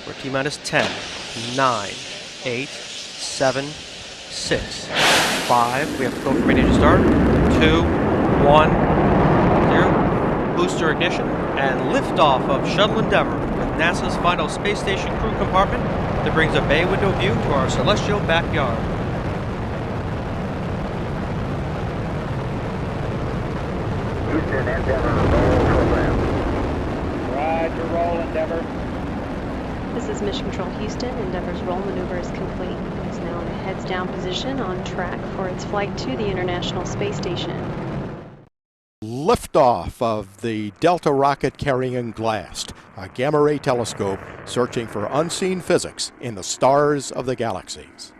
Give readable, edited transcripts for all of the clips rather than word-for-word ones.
We're T-minus 10, 9, 8, 7, 6, 5. We have to go from ready to start. 2, 1, 0. Booster ignition and liftoff of Shuttle Endeavour with NASA's final space station crew compartment that brings a bay window view to our celestial backyard. Houston, Endeavour, roll program. Roger, roll, Endeavour. This is Mission Control Houston. Endeavour's roll maneuver is complete. It is now in a heads-down position on track for its flight to the International Space Station. Liftoff of the Delta rocket carrying GLAST, a gamma-ray telescope searching for unseen physics in the stars of the galaxies.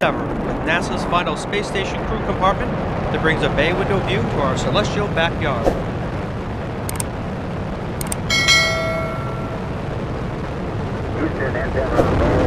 With NASA's final space station crew compartment that brings a bay window view to our celestial backyard. Houston, Endeavour, roll